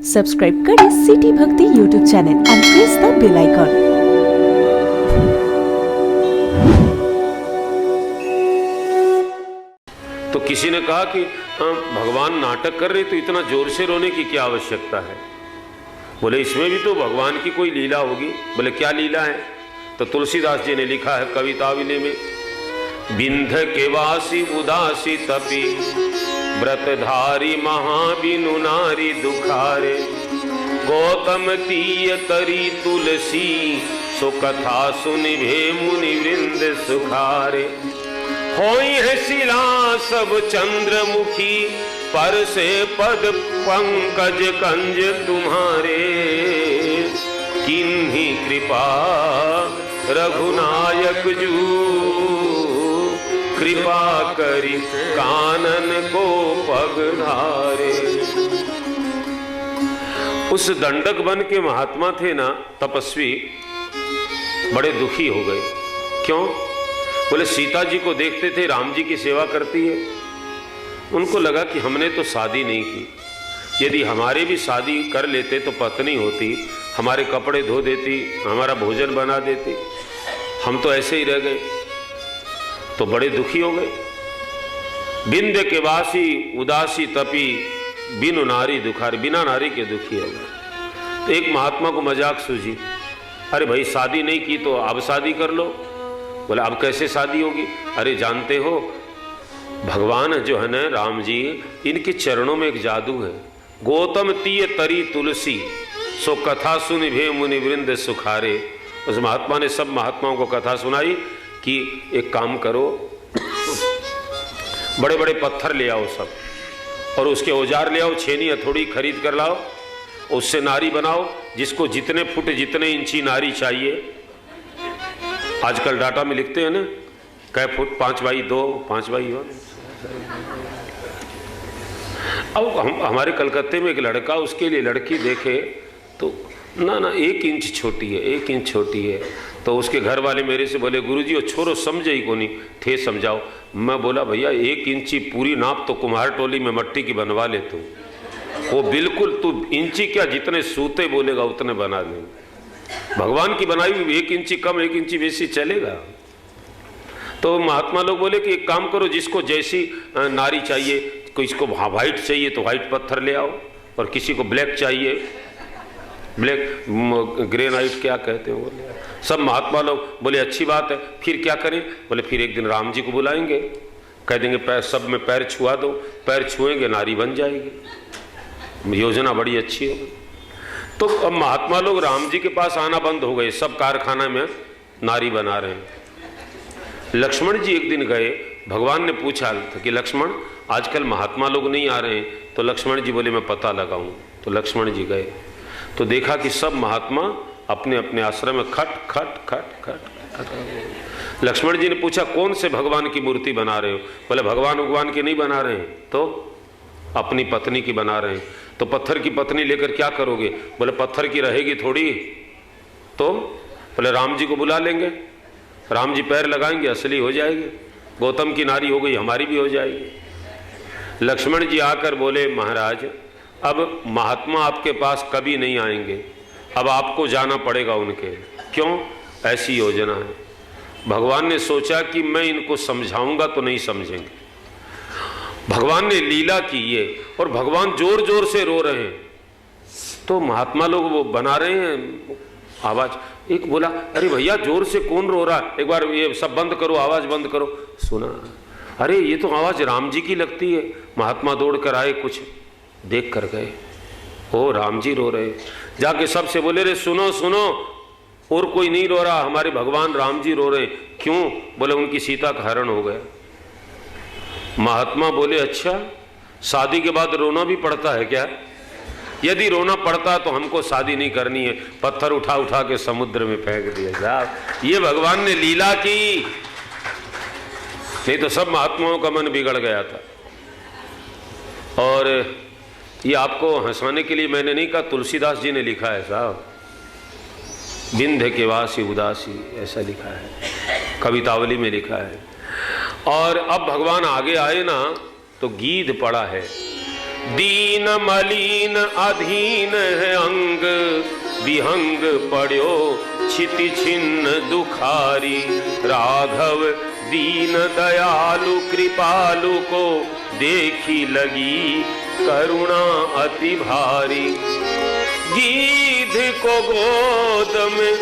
Subscribe करें city Bhakti YouTube channel and press the bell icon. तो किसी ने कहा कि भगवान नाटक कर रहे तो इतना जोर से रोने की क्या आवश्यकता है। बोले इसमें भी तो भगवान की कोई लीला होगी। बोले क्या लीला है? तो तुलसीदास जी ने लिखा है कवितावली में, बिंध के वासी उदासी तपी व्रतधारी महाबिनु नारी दुखारे, गौतम तीय तरी तुलसी सो कथा सुनि भे मुनि वृंद सुखारे, होई है शिला सब चंद्रमुखी पर से पद पंकज कंज तुम्हारे, किन्हीं कृपा रघुनायक जू कृपा करी कानन को पग धारे। उस दंडक वन के महात्मा थे ना तपस्वी, बड़े दुखी हो गए। क्यों? बोले सीता जी को देखते थे राम जी की सेवा करती है, उनको लगा कि हमने तो शादी नहीं की, यदि हमारे भी शादी कर लेते तो पत्नी होती, हमारे कपड़े धो देती, हमारा भोजन बना देती, हम तो ऐसे ही रह गए। तो बड़े दुखी हो गए। बिंद के वासी उदासी तपी बिनु नारी दुखारी, बिना नारी के दुखी हो गए। तो एक महात्मा को मजाक सूझी, अरे भाई शादी नहीं की तो अब शादी कर लो। बोले अब कैसे शादी होगी? अरे जानते हो भगवान जो है ना राम जी, इनके चरणों में एक जादू है। गौतम तीय तरी तुलसी सो कथा सुनि भे मुनि वृंद सुखारे। उस महात्मा ने सब महात्माओं को कथा सुनाई कि एक काम करो, बड़े बड़े पत्थर ले आओ सब, और उसके औजार ले आओ, छेनी हथौड़ी खरीद कर लाओ, उससे नारी बनाओ, जिसको जितने फुट जितने इंची नारी चाहिए। आजकल डाटा में लिखते हैं ना कै फुट, 5x2, 5x1। अब हमारे कलकत्ते में एक लड़का, उसके लिए लड़की देखे तो ना 1 इंच छोटी है, 1 इंच छोटी है। तो उसके घर वाले मेरे से बोले गुरुजी वो छोरो समझे ही को नहीं थे, समझाओ। मैं बोला भैया 1 इंची पूरी नाप तो कुम्हार टोली में मट्टी की बनवा ले तू, वो बिल्कुल तू इंची क्या जितने सूते बोलेगा उतने बना देंगे। भगवान की बनाई हुई 1 इंची कम 1 इंची बेसी चलेगा। तो महात्मा लोग बोले कि एक काम करो, जिसको जैसी नारी चाहिए, किसी को व्हाइट चाहिए तो व्हाइट पत्थर ले आओ, और किसी को ब्लैक चाहिए, ब्लैक ग्रेनाइट क्या कहते हैं बोले। सब महात्मा लोग बोले अच्छी बात है, फिर क्या करें? बोले फिर एक दिन राम जी को बुलाएंगे, कह देंगे पैर सब में पैर छुआ दो, पैर छुएंगे नारी बन जाएगी। योजना बड़ी अच्छी है। तो अब महात्मा लोग राम जी के पास आना बंद हो गए, सब कारखाना में नारी बना रहे हैं। लक्ष्मण जी एक दिन गए, भगवान ने पूछा था कि लक्ष्मण आजकल महात्मा लोग नहीं आ रहे हैं। तो लक्ष्मण जी बोले मैं पता लगाऊं। तो लक्ष्मण जी गए तो देखा कि सब महात्मा अपने अपने आश्रम में खट खट खट खट खट। लक्ष्मण जी ने पूछा कौन से भगवान की मूर्ति बना रहे हो? बोले भगवान की नहीं बना रहे हैं, तो अपनी पत्नी की बना रहे हैं। तो पत्थर की पत्नी लेकर क्या करोगे? बोले पत्थर की रहेगी थोड़ी। तो बोले राम जी को बुला लेंगे, राम जी पैर लगाएंगे, असली हो जाएगी। गौतम की नारी हो गई, हमारी भी हो जाएगी। लक्ष्मण जी आकर बोले महाराज अब महात्मा आपके पास कभी नहीं आएंगे, अब आपको जाना पड़ेगा उनके। क्यों? ऐसी योजना है। भगवान ने सोचा कि मैं इनको समझाऊंगा तो नहीं समझेंगे। भगवान ने लीला की ये, और भगवान जोर जोर से रो रहे हैं। तो महात्मा लोग वो बना रहे हैं आवाज। एक बोला अरे भैया जोर से कौन रो रहा है, एक बार ये सब बंद करो, आवाज बंद करो। सुना, अरे ये तो आवाज राम जी की लगती है। महात्मा दौड़ कर आए, कुछ देख कर गए, ओ राम जी रो रहे। जाके सबसे बोले रे सुनो सुनो, और कोई नहीं रो रहा, हमारे भगवान राम जी रो रहे। क्यों? बोले उनकी सीता का हरण हो गया। महात्मा बोले अच्छा, शादी के बाद रोना भी पड़ता है क्या? यदि रोना पड़ता तो हमको शादी नहीं करनी है। पत्थर उठा उठा के समुद्र में फेंक दिया साहब। ये भगवान ने लीला की, नहीं तो सब महात्माओं का मन बिगड़ गया था। और ये आपको हंसाने के लिए मैंने नहीं कहा, तुलसीदास जी ने लिखा है साहब, बिंध के वासी उदासी, ऐसा लिखा है, कवितावली में लिखा है। और अब भगवान आगे आए ना तो गीध पड़ा है, दीन मलिन अधीन है अंग, विहंग पड़ो छिति छिन्न दुखारी। राघव दीन दयालु कृपालु को देखी लगी करुणा अति भारी। गीध को गोद में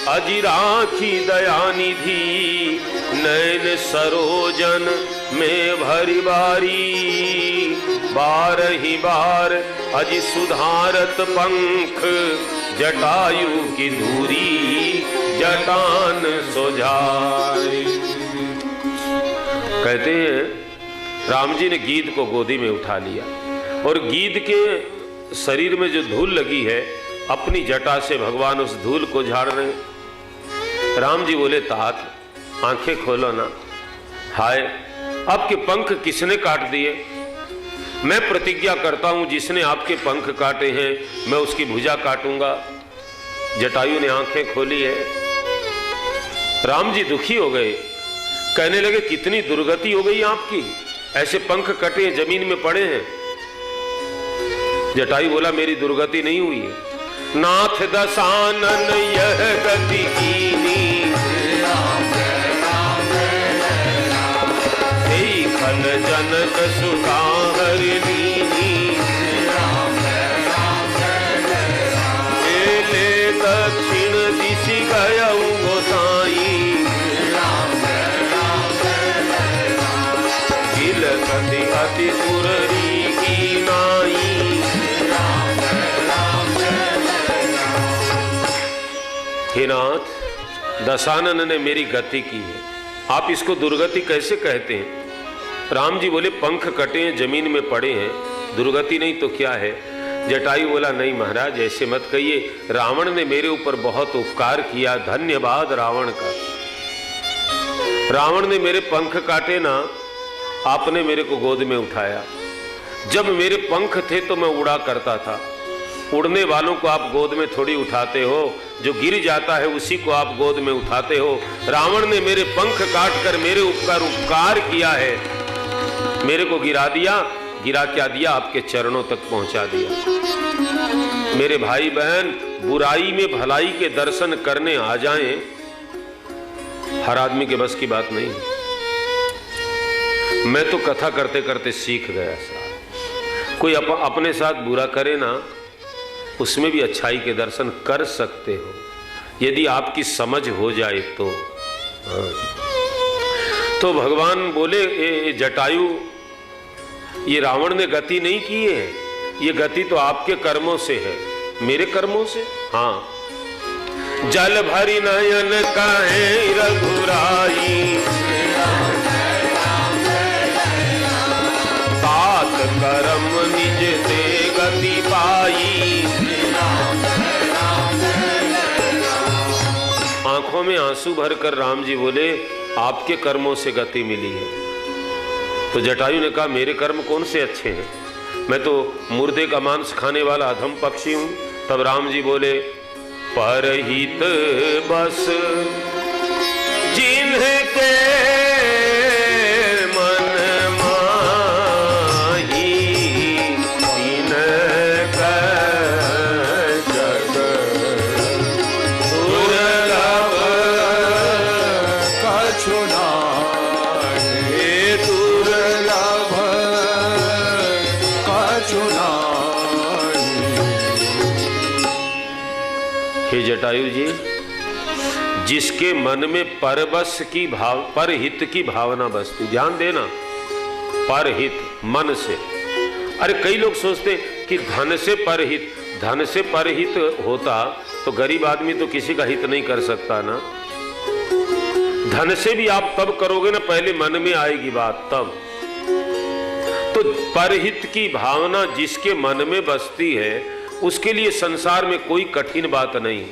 अजी राखी दयानिधि, नैन सरोजन में भरी बारी। बार ही बार अजी सुधारत पंख, जटायु की दूरी जटान सोझाई। कहते हैं राम जी ने गीध को गोदी में उठा लिया और गीध के शरीर में जो धूल लगी है अपनी जटा से भगवान उस धूल को झाड़ रहे। राम जी बोले तात आंखें खोलो ना। हाय आपके पंख किसने काट दिए? मैं प्रतिज्ञा करता हूं जिसने आपके पंख काटे हैं मैं उसकी भुजा काटूंगा। जटायु ने आंखें खोली है। राम जी दुखी हो गए, कहने लगे कितनी दुर्गति हो गई आपकी, ऐसे पंख कटे जमीन में पड़े हैं। जटायु बोला मेरी दुर्गति नहीं हुई है, नाथ दशानन यह गति कीनी। फल जनक सुता हरिणी, ले दक्षिण दिशि गयऊ गोसाई। गिलकति अति पुररी की नाई। हे नाथ दशानन ने मेरी गति की है, आप इसको दुर्गति कैसे कहते हैं? राम जी बोले पंख कटे हैं जमीन में पड़े हैं, दुर्गति नहीं तो क्या है? जटायु बोला नहीं महाराज ऐसे मत कहिए, रावण ने मेरे ऊपर बहुत उपकार किया, धन्यवाद रावण का। रावण ने मेरे पंख काटे ना, आपने मेरे को गोद में उठाया। जब मेरे पंख थे तो मैं उड़ा करता था, उड़ने वालों को आप गोद में थोड़ी उठाते हो, जो गिर जाता है उसी को आप गोद में उठाते हो। रावण ने मेरे पंख काट कर मेरे ऊपर उपकार किया है, मेरे को गिरा दिया, गिरा क्या दिया? आपके चरणों तक पहुंचा दिया। मेरे भाई बहन बुराई में भलाई के दर्शन करने आ जाएं, हर आदमी के बस की बात नहीं। मैं तो कथा करते करते सीख गया साहब, कोई अपने साथ बुरा करे ना उसमें भी अच्छाई के दर्शन कर सकते हो यदि आपकी समझ हो जाए तो। तो भगवान बोले ए जटायु ये रावण ने गति नहीं की है, ये गति तो आपके कर्मों से है। मेरे कर्मों से? हाँ। जल भरी नयन काहे रघुराई, तात करम निज ते गति पाई। आंखों में आंसू भरकर राम जी बोले आपके कर्मों से गति मिली है। तो जटायु ने कहा मेरे कर्म कौन से अच्छे हैं, मैं तो मुर्दे का मांस खाने वाला अधम पक्षी हूं। तब राम जी बोले परहित बस जिनके मन माही, तिनका जग दुर्लभ कछु नाहि, दुर्लभ कछु नाहि। हे जटायु जी, जिसके मन में परबस की परहित की भावना बसती, ध्यान देना, परहित मन से। अरे कई लोग सोचते कि धन से परहित होता तो गरीब आदमी तो किसी का हित नहीं कर सकता ना। धन से भी आप तब करोगे ना, पहले मन में आएगी बात तब। तो परहित की भावना जिसके मन में बसती है उसके लिए संसार में कोई कठिन बात नहीं।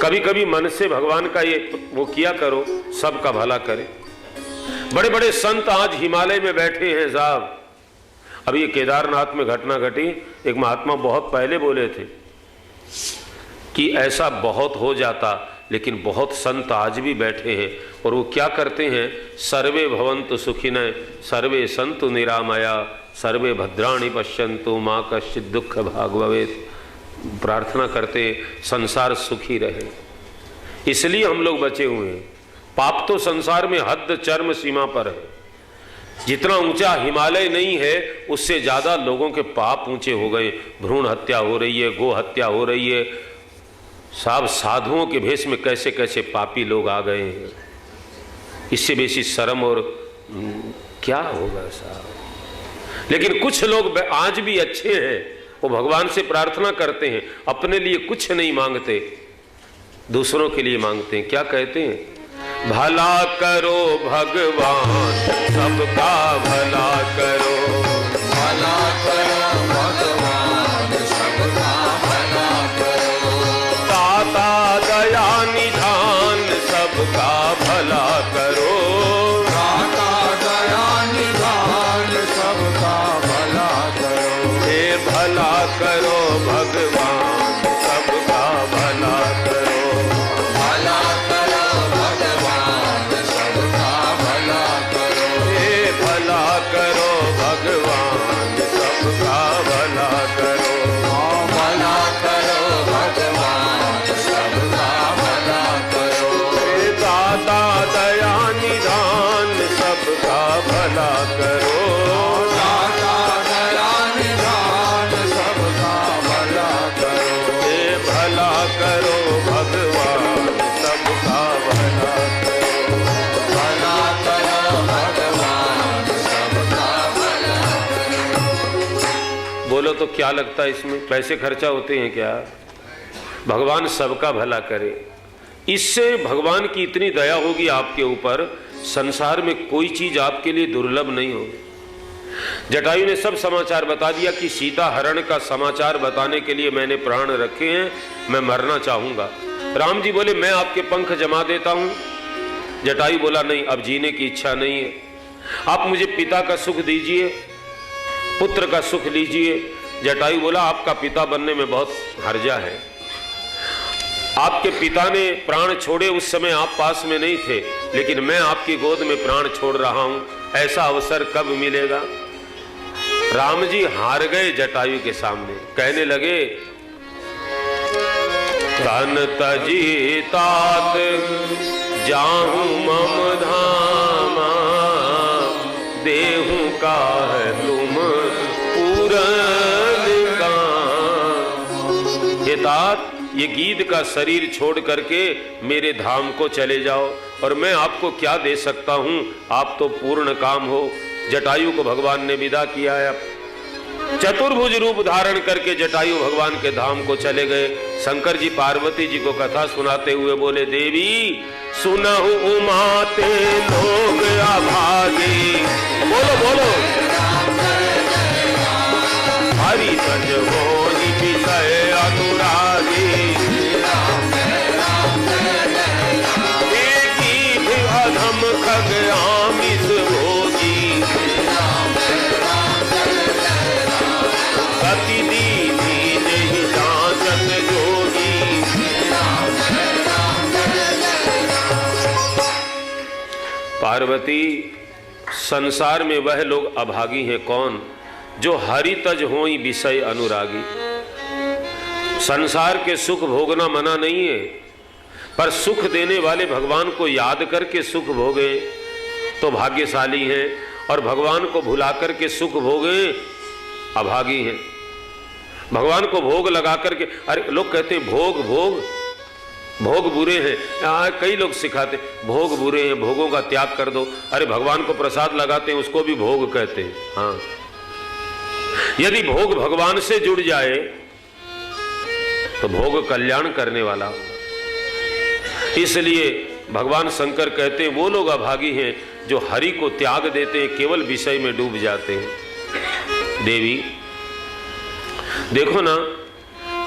कभी कभी मन से भगवान का ये वो किया करो, सबका भला करे। बड़े बड़े संत आज हिमालय में बैठे हैं साहब। अभी ये केदारनाथ में घटना घटी, एक महात्मा बहुत पहले बोले थे कि ऐसा बहुत हो जाता, लेकिन बहुत संत आज भी बैठे हैं और वो क्या करते हैं, सर्वे भवन्तु सुखिनः सर्वे सन्तु निरामया सर्वे भद्राणि पश्यन्तु माँ कश्चित् दुख भाग भवेत्। प्रार्थना करते संसार सुखी रहे, इसलिए हम लोग बचे हुए हैं। पाप तो संसार में हद चरम सीमा पर है। जितना ऊंचा हिमालय नहीं है उससे ज्यादा लोगों के पाप ऊंचे हो गए। भ्रूण हत्या हो रही है, गो हत्या हो रही है, सब साधुओं के भेष में कैसे कैसे पापी लोग आ गए हैं। इससे बेसी शर्म और क्या होगा साहब। लेकिन कुछ लोग आज भी अच्छे हैं, वो भगवान से प्रार्थना करते हैं, अपने लिए कुछ नहीं मांगते, दूसरों के लिए मांगते हैं। क्या कहते हैं? भला करो भगवान सबका भला करो, भला करो भगवान सबका भला करो, दाता दया निधान सबका भला करो, दाता दया निधान सबका भला करो, हे भला करो भगवान सबका भला करो, भला करो भगवान सबका भला करो, हे भला करो भगवान सबका भला करो, भला करो भगवान सबका भला करो, हे दाता दया निधान सबका भला करो, दाता दया निधान सबका भला करो, हे भला करो भगवान सबका भला करो। भला करो भगवान सबका भला करो। बोलो तो क्या लगता है इसमें पैसे खर्चा होते हैं क्या? भगवान सबका भला करे, इससे भगवान की इतनी दया होगी आपके ऊपर, संसार में कोई चीज आपके लिए दुर्लभ नहीं होगी। जटायु ने सब समाचार बता दिया कि सीता हरण का समाचार बताने के लिए मैंने प्राण रखे हैं, मैं मरना चाहूंगा। राम जी बोले मैं आपके पंख जमा देता हूं। जटायु बोला नहीं, अब जीने की इच्छा नहीं है, आप मुझे पिता का सुख दीजिए, पुत्र का सुख लीजिए। जटायु बोला आपका पिता बनने में बहुत हर्जा है, आपके पिता ने प्राण छोड़े उस समय आप पास में नहीं थे, लेकिन मैं आपकी गोद में प्राण छोड़ रहा हूं, ऐसा अवसर कब मिलेगा? राम जी हार गए जटायु के सामने, कहने लगे तन तजी तात जाहू मम धामा, देहू का है तुम पूरन का। हे तात, ये गीध का शरीर छोड़ करके मेरे धाम को चले जाओ, और मैं आपको क्या दे सकता हूं, आप तो पूर्ण काम हो। जटायु को भगवान ने विदा किया है। चतुर्भुज रूप धारण करके जटायु भगवान के धाम को चले गए। शंकर जी पार्वती जी को कथा सुनाते हुए बोले देवी सुनहु उमाते लोग अभागे, बोलो बोलो हरि तज होहि विषय अनुरागी, एकी भी अधम खग आमिष भोगी, गति दीनी नहीं जांचत जोगी। पार्वती, संसार में वह लोग अभागी हैं कौन? जो हरि तज होई विषय अनुरागी। संसार के सुख भोगना मना नहीं है, पर सुख देने वाले भगवान को याद करके सुख भोगे तो भाग्यशाली हैं, और भगवान को भुला करके सुख भोगे अभागी हैं। भगवान को भोग लगा करके, अरे लोग कहते हैं भोग भोग भोग बुरे हैं, कई लोग सिखाते भोग बुरे हैं, भोगों का त्याग कर दो। अरे भगवान को प्रसाद लगाते हैं उसको भी भोग कहते हैं। हाँ, यदि भोग भगवान से जुड़ जाए तो भोग कल्याण करने वाला। इसलिए भगवान शंकर कहते हैं वो लोग अभागी हैं जो हरि को त्याग देते हैं, केवल विषय में डूब जाते हैं। देवी देखो ना,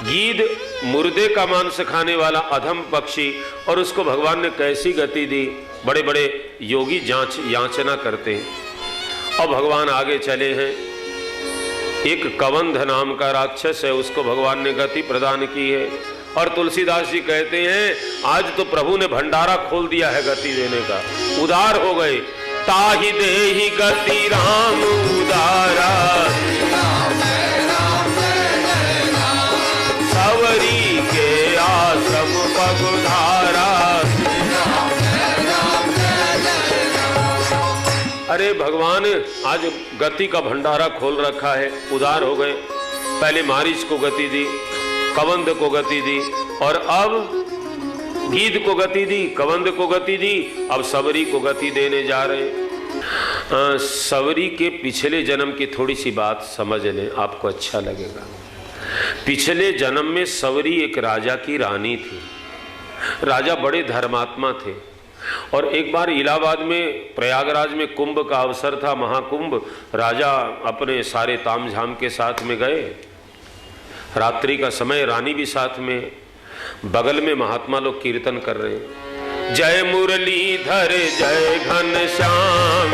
गीध मुर्दे का मांस खाने वाला अधम पक्षी, और उसको भगवान ने कैसी गति दी। बड़े बड़े योगी याचना करते हैं, और भगवान आगे चले हैं। एक कवंध नाम का राक्षस है, उसको भगवान ने गति प्रदान की है। और तुलसीदास जी कहते हैं आज तो प्रभु ने भंडारा खोल दिया है गति देने का, उदार हो गए। ताहि देहि गति राम उदारा, सवरी के आश्रम पगुधारा। अरे भगवान आज गति का भंडारा खोल रखा है, उदार हो गए। पहले मारीच को गति दी, कवंद को गति दी, और अब गीध को गति दी, कवंद को गति दी, अब सवरी को गति देने जा रहे। सवरी के पिछले जन्म की थोड़ी सी बात समझ लें, आपको अच्छा लगेगा। पिछले जन्म में सवरी एक राजा की रानी थी। राजा बड़े धर्मात्मा थे, और एक बार इलाहाबाद में प्रयागराज में कुंभ का अवसर था, महाकुंभ। राजा अपने सारे तामझाम के साथ में गए। रात्रि का समय, रानी भी साथ में। बगल में महात्मा लोग कीर्तन कर रहे हैं, जय मुरलीधर जय घनश्याम,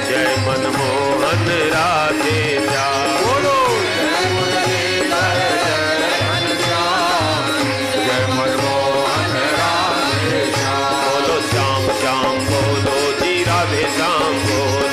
जय मनमोहन राधे श्याम। बोलो जय मुरलीधर जय घनश्याम, जय मनमोहन राधे श्याम। बोलो श्याम श्याम बोलो जी राधे श्याम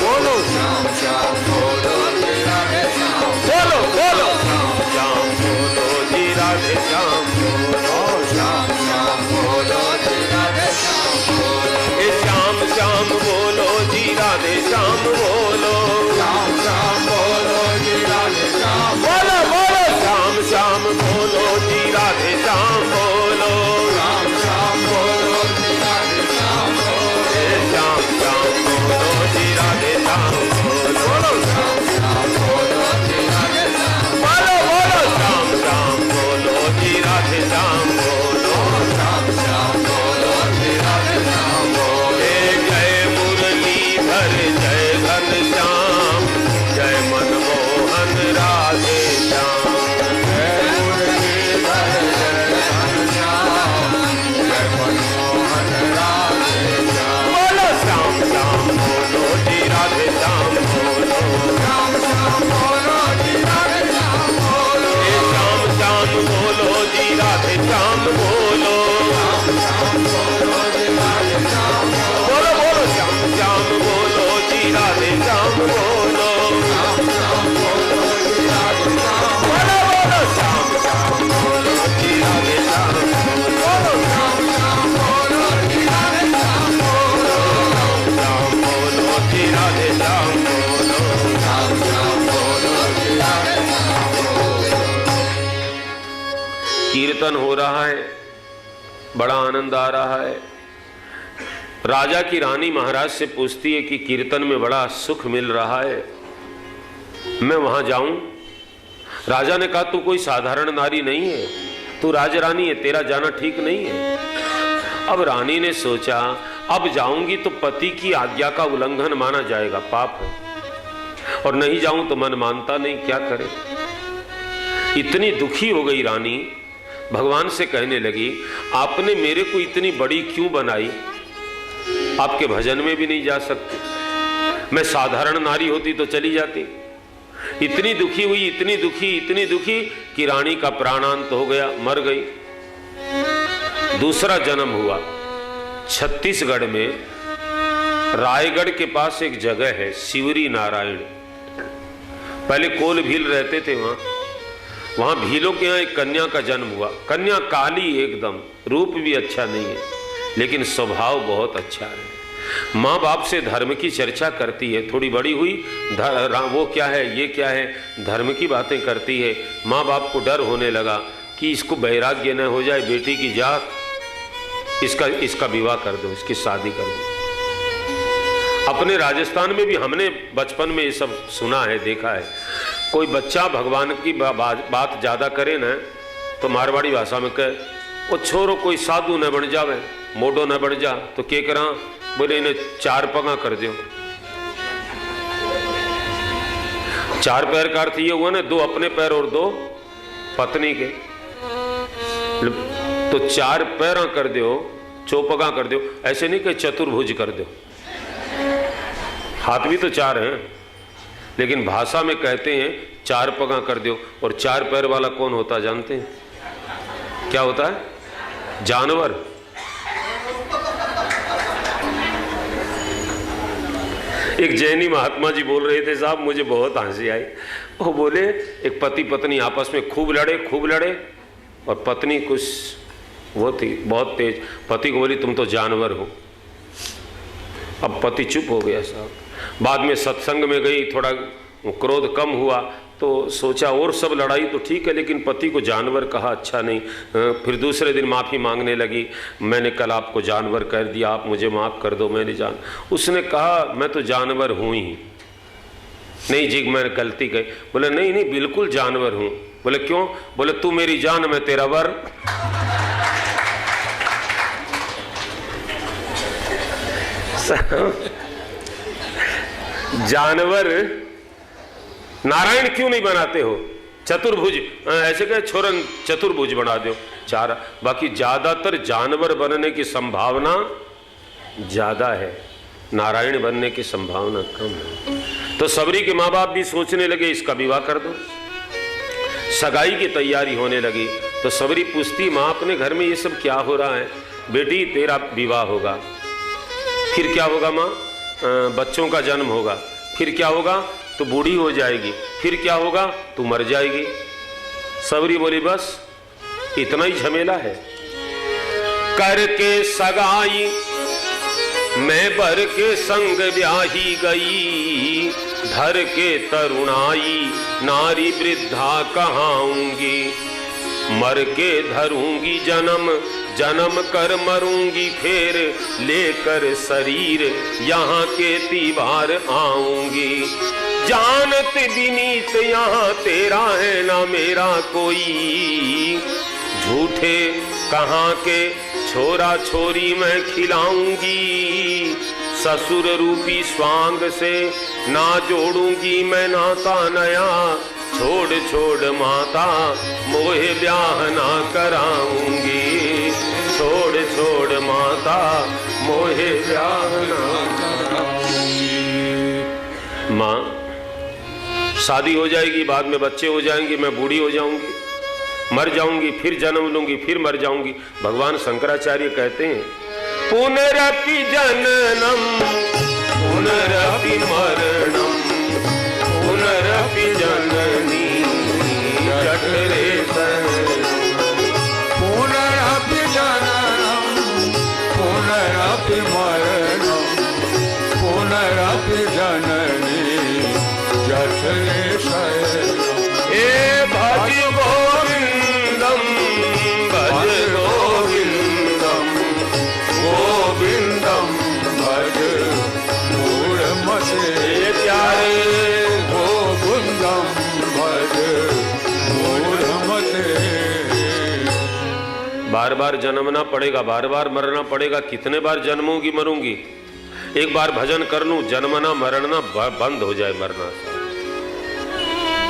बोलो श्याम श्याम बोलो जी राधे श्याम। बोलो बोलो श्याम श्याम बोलो जी राधे श्याम बोलो श्याम श्याम बोलो जी राधे श्याम बोलो। ए श्याम श्याम बोलो जी राधे श्याम बोलो श्याम श्याम बोलो जी राधे श्याम। बोलो बोलो श्याम श्याम बोलो जी राधे श्याम बोलो श्याम श्याम बोलो जी राधे श्याम बोलो। ए श्याम श्याम बोलो जी राधे श्याम बोलो श्याम श्याम बोलो जी राधे श्याम। बोलो बोलो श्याम श्याम बोलो जी राधे श्याम बोलो श्याम श्याम बोलो जी राधे श्याम बोलो। जय मुरलीधर जय घनश्याम, जय मनमोहन राधे श्याम। जय मुरलीधर जय घनश्याम, जय मनमोहन राधे श्याम। बोलो श्याम श्याम बोलो जी राधे श्याम बोलो श्याम श्याम बोलो जी राधे श्याम बोलो। ए श्याम श्याम बोलो जी राधे श्याम बोलो श्याम बोलो जी राधे श्याम बोलो। बोलो बोलो श्याम श्याम बोलो जी राधे श्याम बोलो श्याम श्याम बोलो जी राधे श्याम। बोलो बोलो श्याम श्याम बोलो जी राधे श्याम बोलो श्याम श्याम बोलो जी राधे श्याम बोलो। श्याम बोलो जी राधे श्याम बोलो। श्याम श्याम बोलो जी राधे श्याम बोलो। कीर्तन हो रहा है, बड़ा आनंद आ रहा है। राजा की रानी महाराज से पूछती है कि कीर्तन में बड़ा सुख मिल रहा है, मैं वहां जाऊं? राजा ने कहा, तू कोई साधारण नारी नहीं है, तू राजरानी है, तेरा जाना ठीक नहीं है। अब रानी ने सोचा, अब जाऊंगी तो पति की आज्ञा का उल्लंघन माना जाएगा, पाप है, और नहीं जाऊं तो मन मानता नहीं, क्या करे। इतनी दुखी हो गई रानी, भगवान से कहने लगी, आपने मेरे को इतनी बड़ी क्यों बनाई? आपके भजन में भी नहीं जा सकती, मैं साधारण नारी होती तो चली जाती। इतनी दुखी हुई, इतनी दुखी कि रानी का प्राणांत हो गया, मर गई। दूसरा जन्म हुआ छत्तीसगढ़ में, रायगढ़ के पास एक जगह है शिवरी नारायण। पहले कोल भील रहते थे वहां भीलों के यहाँ एक कन्या का जन्म हुआ। कन्या काली एकदम, रूप भी अच्छा नहीं है, लेकिन स्वभाव बहुत अच्छा है। माँ बाप से धर्म की चर्चा करती है, थोड़ी बड़ी हुई, वो क्या है, ये क्या है, धर्म की बातें करती है। माँ बाप को डर होने लगा कि इसको वैराग्य न हो जाए, बेटी की जात, इसका विवाह कर दो, इसकी शादी कर दो। अपने राजस्थान में भी हमने बचपन में ये सब सुना है, देखा है। कोई बच्चा भगवान की बात ज़्यादा करे ना, तो मारवाड़ी भाषा में कहे, वो छोरो कोई साधु न बन जावे, मोडो न बन जा, तो के करा, बोले इन्हें 4 पगा कर दो। 4 पैर का अर्थ ये हुआ ना, 2 अपने पैर और 2 पत्नी के, तो 4 पैरा कर दो, चौपगा कर दो। ऐसे नहीं कि चतुर्भुज कर दो, हाथ भी तो 4 हैं, लेकिन भाषा में कहते हैं 4 पगा कर दो। और 4 पैर वाला कौन होता जानते हैं? क्या होता है? जानवर। एक जैनी महात्मा जी बोल रहे थे, साहब मुझे बहुत हंसी आई। वो बोले एक पति पत्नी आपस में खूब लड़े और पत्नी कुछ वो थी बहुत तेज, पति को बोली तुम तो जानवर हो। अब पति चुप हो गया साहब। बाद में सत्संग में गई, थोड़ा क्रोध कम हुआ तो सोचा और सब लड़ाई तो ठीक है लेकिन पति को जानवर कहा अच्छा नहीं। फिर दूसरे दिन माफ़ी मांगने लगी, मैंने कल आपको जानवर कर दिया, आप मुझे माफ़ कर दो, मैंने उसने कहा मैं तो जानवर हूँ ही नहीं जी, मैंने गलती कही। बोले नहीं नहीं बिल्कुल जानवर हूँ। बोले क्यों? बोले तू मेरी जान मैं तेरा वर। जानवर नारायण क्यों नहीं बनाते हो? चतुर्भुज ऐसे कहे छोरन चतुर्भुज बना दो चार, बाकी ज्यादातर जानवर बनने की संभावना ज्यादा है, नारायण बनने की संभावना कम है। तो सबरी के माँ बाप भी सोचने लगे इसका विवाह कर दो। सगाई की तैयारी होने लगी तो सबरी पूछती माँ अपने घर में ये सब क्या हो रहा है? बेटी तेरा विवाह होगा, फिर क्या होगा माँ? बच्चों का जन्म होगा, फिर क्या होगा? तो बूढ़ी हो जाएगी, फिर क्या होगा? तू मर जाएगी। सबरी बोली बस इतना ही झमेला है। करके सगाई मैं बर के संग ब्याही गई, धर के तरुणाई नारी वृद्धा कहाऊंगी, मर के धरूंगी जन्म, जन्म कर मरूंगी, फिर लेकर शरीर यहाँ के दीवार आऊंगी। जानत विनीत यहाँ तेरा है ना मेरा कोई, झूठे कहाँ के छोरा छोरी मैं खिलाऊंगी, ससुर रूपी स्वांग से ना जोड़ूंगी मैं नाता नया, छोड़ छोड़ माता मोहे ब्याह ना कराऊंगी, छोड़ छोड़ माता मोहे ब्याह ना कराऊंगी। माँ शादी हो जाएगी, बाद में बच्चे हो जाएंगे, मैं बूढ़ी हो जाऊंगी, मर जाऊंगी, फिर जन्म लूंगी, फिर मर जाऊंगी। भगवान शंकराचार्य कहते हैं पुनरपि जननम पुनरपि मरणम पुनरपि जननी जठरे पुनरपि जननम पुनरपि मरणम पुनरपि जननी जठरे ए भज गोविंदम भज गोविंदम गोविंदम भज मूढ़मते प्यारे गोविंदम भज मूढ़मते। बार बार जन्मना पड़ेगा, बार बार मरना पड़ेगा। कितने बार जन्मूंगी मरूंगी? एक बार भजन कर लूं, जन्मना मरना बंद हो जाए, मरना।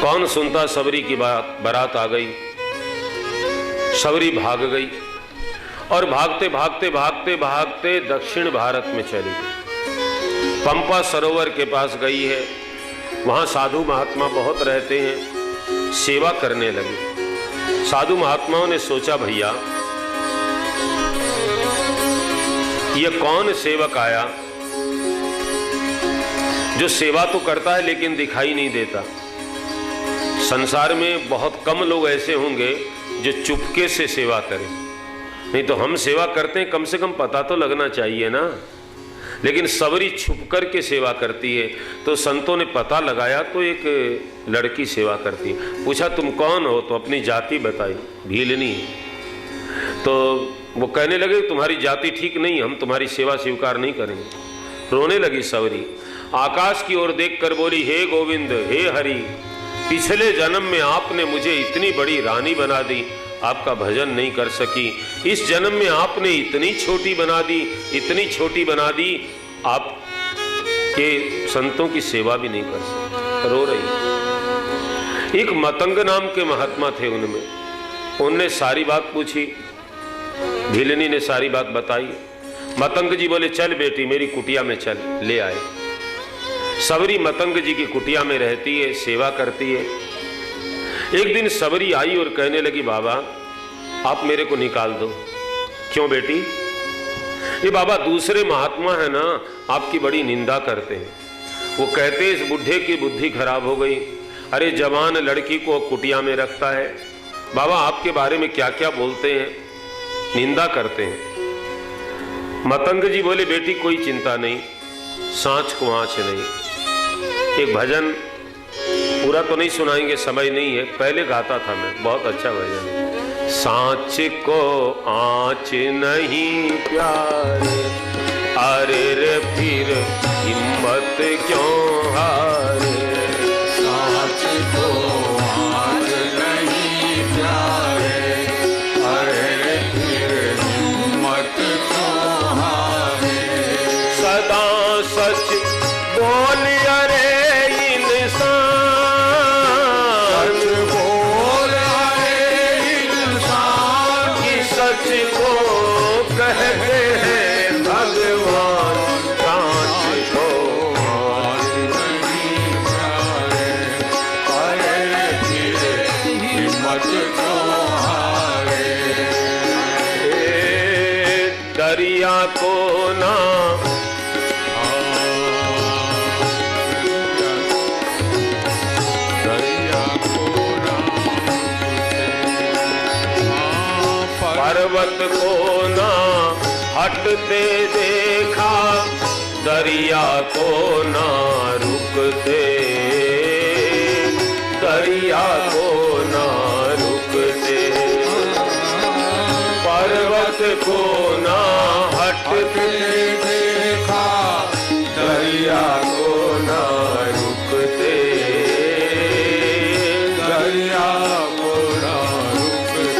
कौन सुनता? सबरी की बारात आ गई, सबरी भाग गई और भागते भागते भागते भागते दक्षिण भारत में चली गई। पंपा सरोवर के पास गई है, वहां साधु महात्मा बहुत रहते हैं, सेवा करने लगे। साधु महात्माओं ने सोचा भैया ये कौन सेवक आया जो सेवा तो करता है लेकिन दिखाई नहीं देता। संसार में बहुत कम लोग ऐसे होंगे जो चुपके से सेवा करें, नहीं तो हम सेवा करते हैं, कम से कम पता तो लगना चाहिए ना। लेकिन सबरी छुप कर के सेवा करती है। तो संतों ने पता लगाया तो एक लड़की सेवा करती है। पूछा तुम कौन हो? तो अपनी जाति बताई, भीलनी। तो वो कहने लगे तुम्हारी जाति ठीक नहीं, हम तुम्हारी सेवा स्वीकार नहीं करेंगे। रोने लगी सबरी, आकाश की ओर देखकर बोली हे गोविंद हे हरि, पिछले जन्म में आपने मुझे इतनी बड़ी रानी बना दी, आपका भजन नहीं कर सकी। इस जन्म में आपने इतनी छोटी बना दी, इतनी छोटी बना दी, आप के संतों की सेवा भी नहीं कर सकती। रो रही। एक मतंग नाम के महात्मा थे, उनने सारी बात पूछी, भीलनी ने सारी बात बताई। मतंग जी बोले चल बेटी मेरी कुटिया में चल, ले आए। सबरी मतंग जी की कुटिया में रहती है, सेवा करती है। एक दिन सबरी आई और कहने लगी बाबा आप मेरे को निकाल दो। क्यों बेटी? ये बाबा दूसरे महात्मा है ना, आपकी बड़ी निंदा करते हैं, वो कहते इस बुढ़े की बुद्धि खराब हो गई, अरे जवान लड़की को कुटिया में रखता है। बाबा आपके बारे में क्या क्या बोलते हैं, निंदा करते हैं। मतंग जी बोले बेटी कोई चिंता नहीं, सांच को आंच नहीं। एक भजन पूरा तो नहीं सुनाएंगे, समय नहीं है, पहले गाता था मैं, बहुत अच्छा भजन है। सांच को आंच नहीं प्यारे, अरे रे फिर हिम्मत क्यों हारे। सांच को आंच नहीं प्यारे, अरे रे फिर हिम्मत क्यों हारे। सदा सच बोल अरे कहते हैं भगवान, सांच को आंच नहीं प्यारे, अरे फिर हिम्मत क्यों हारे। दरिया को ना पर्वत को ना हटते देखा, दरिया को ना रुकते, दरिया को ना रुकते। पर्वत को ना हटते देखा, दरिया को ना रुकते, दरिया को ना रुकते।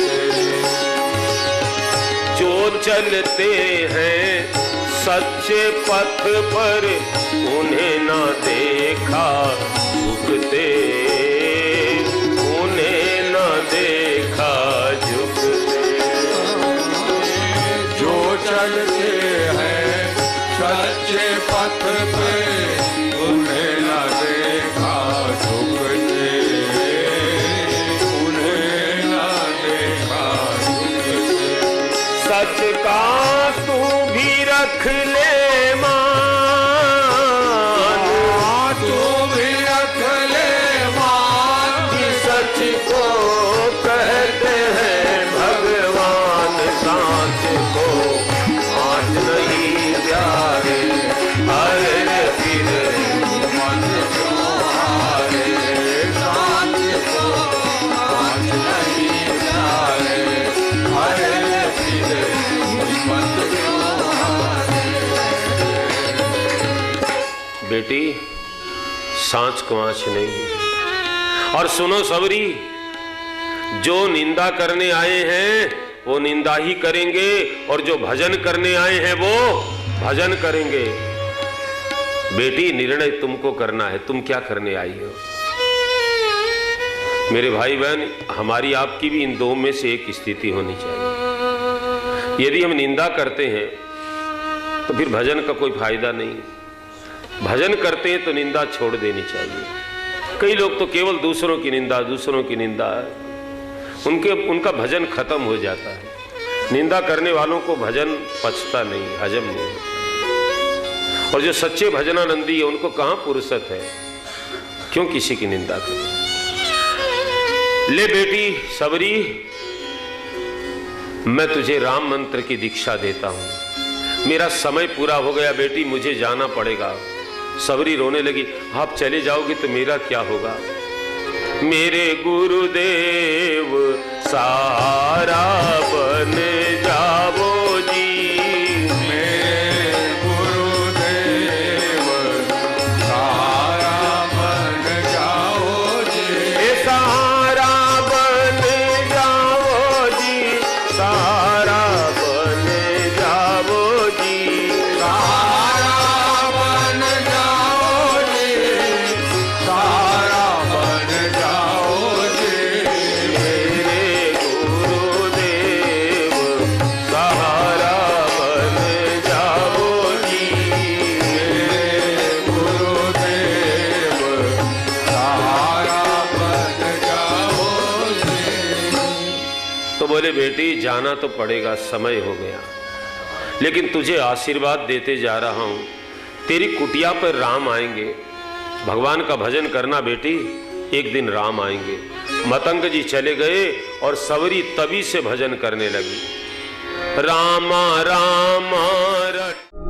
जो चलते हैं सच्चे पथ पर, उन्हें ना देखा झुकते, उन्हें ना देखा झुकते। जो चलते हैं सच्चे पथ पे, उन्हें ना देखा झुकते, उन्हें ना देखा झुकते। सच का तू भी रख ले मान, तू भी रख ले मान, सच को कहते हैं भगवान, सांच को आंच नहीं प्यारे, अरे फिर मन क्यों हारे। सांच को आंच नहीं प्यारे, अरे फिर मन क्यों हारे। बेटी सांच को आंच नहीं। और सुनो सबरी, जो निंदा करने आए हैं वो निंदा ही करेंगे, और जो भजन करने आए हैं वो भजन करेंगे। बेटी निर्णय तुमको करना है, तुम क्या करने आई हो। मेरे भाई बहन, हमारी आपकी भी इन दो में से एक स्थिति होनी चाहिए। यदि हम निंदा करते हैं तो फिर भजन का कोई फायदा नहीं। भजन करते हैं तो निंदा छोड़ देनी चाहिए। कई लोग तो केवल दूसरों की निंदा, दूसरों की निंदा, उनका भजन खत्म हो जाता है। निंदा करने वालों को भजन पचता नहीं, हजम नहीं होता। और जो सच्चे भजनानंदी है उनको कहां फुर्सत है, क्यों किसी की निंदा करें। ले बेटी सबरी, मैं तुझे राम मंत्र की दीक्षा देता हूं। मेरा समय पूरा हो गया बेटी, मुझे जाना पड़ेगा। सबरी रोने लगी, आप चले जाओगे तो मेरा क्या होगा। मेरे गुरुदेव सहारा बन जाओ जी, मेरे गुरुदेव सहारा बन जाओ जी। सहारा बन जाओ जी, सहारा बन जाओ जी, सहारा बन जाओ जी, सहारा बन जाओ जी। मेरे गुरुदेव सहारा बन जाओ जी, मेरे गुरुदेव सहारा बन जाओ जी। तो बोले बेटी जाना तो पड़ेगा, समय हो गया, लेकिन तुझे आशीर्वाद देते जा रहा हूं। तेरी कुटिया पर राम आएंगे, भगवान का भजन करना बेटी, एक दिन राम आएंगे। मतंग जी चले गए और सवरी तभी से भजन करने लगी। रामा रामा रट